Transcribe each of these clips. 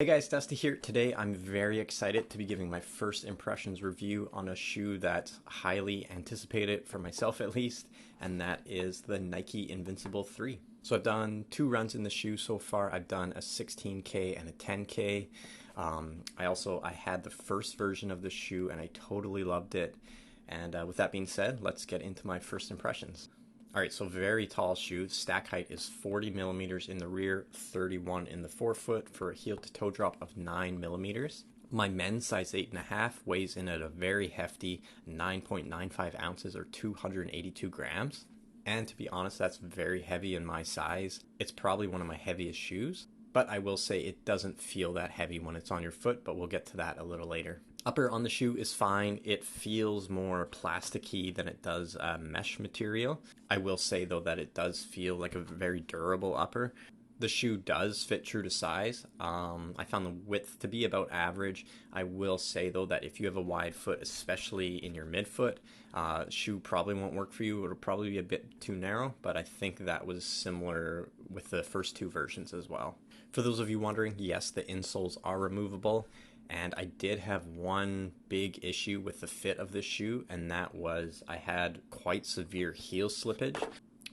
Hey guys, Dusty here. Today I'm very excited to be giving my first impressions review on a shoe that's highly anticipated for myself at least, and that is the Nike Invincible 3. So I've done two runs in the shoe so far. I've done a 16K and a 10K. I had the first version of the shoe and I totally loved it. And with that being said, let's get into my first impressions. All right, so very tall shoe. Stack height is 40 millimeters in the rear, 31 in the forefoot for a heel to toe drop of 9 millimeters. My men's size 8.5 weighs in at a very hefty 9.95 ounces or 282 grams. And to be honest, that's very heavy in my size. It's probably one of my heaviest shoes, but I will say it doesn't feel that heavy when it's on your foot, but we'll get to that a little later. Upper on the shoe is fine. It feels more plasticky than it does mesh material. I will say though that it does feel like a very durable upper. The shoe does fit true to size. I found the width to be about average. I will say though that if you have a wide foot, especially in your midfoot, shoe probably won't work for you. It'll probably be a bit too narrow, but I think that was similar with the first two versions as well. For those of you wondering, yes, the insoles are removable. And I did have one big issue with the fit of this shoe, and that was I had quite severe heel slippage.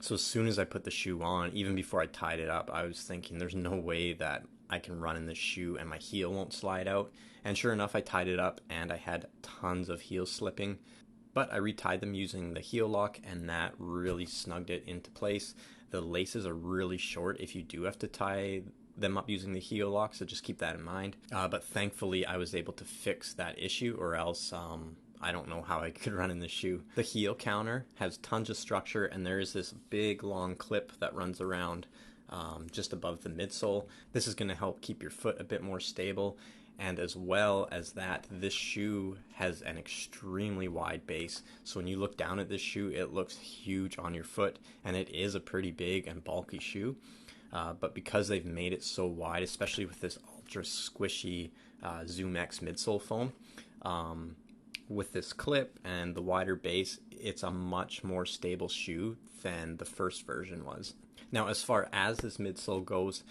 So as soon as I put the shoe on, even before I tied it up, I was thinking there's no way that I can run in this shoe and my heel won't slide out. And sure enough, I tied it up and I had tons of heel slipping. But I retied them using the heel lock and that really snugged it into place. The laces are really short if you do have to tie them up using the heel lock, so just keep that in mind. But thankfully I was able to fix that issue, or else I don't know how I could run in the shoe. The heel counter has tons of structure and there is this big long clip that runs around just above the midsole. This is going to help keep your foot a bit more stable, and as well as that, this shoe has an extremely wide base, so when you look down at this shoe it looks huge on your foot, and it is a pretty big and bulky shoe. But because they've made it so wide, especially with this ultra squishy ZoomX midsole foam, with this clip and the wider base, it's a much more stable shoe than the first version was. Now, as far as this midsole goes,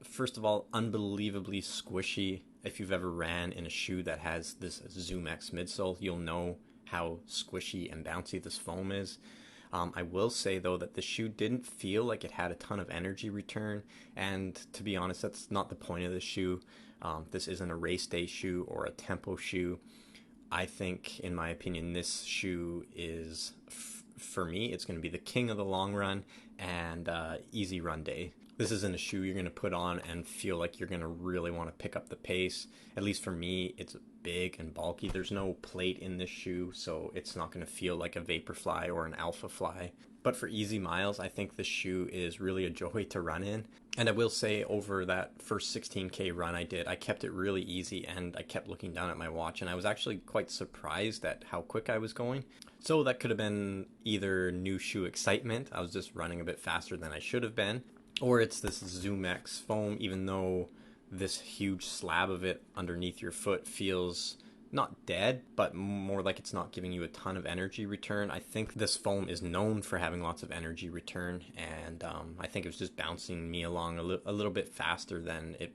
first of all, unbelievably squishy. If you've ever ran in a shoe that has this ZoomX midsole, you'll know how squishy and bouncy this foam is. I will say though that the shoe didn't feel like it had a ton of energy return, and to be honest, that's not the point of the shoe. This isn't a race day shoe or a tempo shoe. I think, in my opinion, this shoe is, for me, it's going to be the king of the long run and easy run day. This isn't a shoe you're going to put on and feel like you're going to really want to pick up the pace. At least for me, it's big and bulky. There's no plate in this shoe, so it's not going to feel like a Vaporfly or an Alpha Fly. But for easy miles, I think this shoe is really a joy to run in. And I will say, over that first 16K run I did, I kept it really easy and I kept looking down at my watch, and I was actually quite surprised at how quick I was going. So that could have been either new shoe excitement, I was just running a bit faster than I should have been, or it's this ZoomX foam. Even though this huge slab of it underneath your foot feels not dead, but more like it's not giving you a ton of energy return. I think this foam is known for having lots of energy return, and I think it was just bouncing me along a little bit faster than it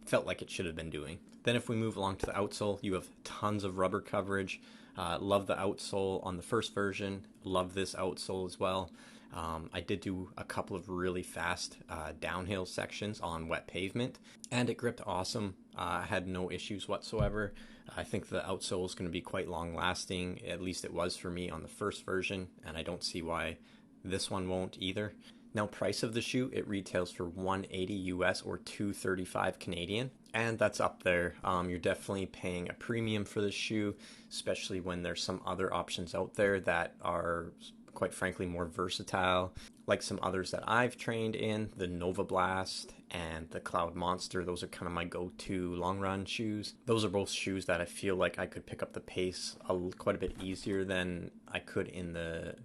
felt like it should have been doing. Then if we move along to the outsole, you have tons of rubber coverage. Love the outsole on the first version, love this outsole as well. I did do a couple of really fast downhill sections on wet pavement, and it gripped awesome. I had no issues whatsoever. I think the outsole is going to be quite long lasting, at least it was for me on the first version, and I don't see why this one won't either. Now, price of the shoe, it retails for $180 US or $235 Canadian, and that's up there. You're definitely paying a premium for this shoe, especially when there's some other options out there that are quite frankly more versatile, like some others that I've trained in, the Nova Blast and the Cloud Monster. Those are kind of my go-to long run shoes. Those are both shoes that I feel like I could pick up the pace quite a bit easier than I could in the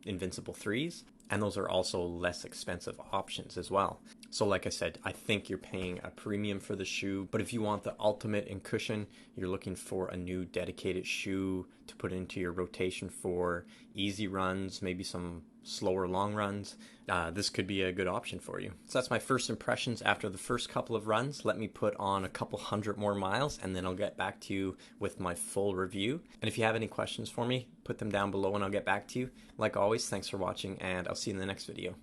Invincible 3s, and those are also less expensive options as well. So like I said, I think you're paying a premium for the shoe, but if you want the ultimate in cushion, you're looking for a new dedicated shoe to put into your rotation for easy runs, maybe some slower long runs, this could be a good option for you. So that's my first impressions after the first couple of runs. Let me put on a couple hundred more miles, and then I'll get back to you with my full review. And if you have any questions for me, put them down below and I'll get back to you. Like always, thanks for watching, and I'll see you in the next video.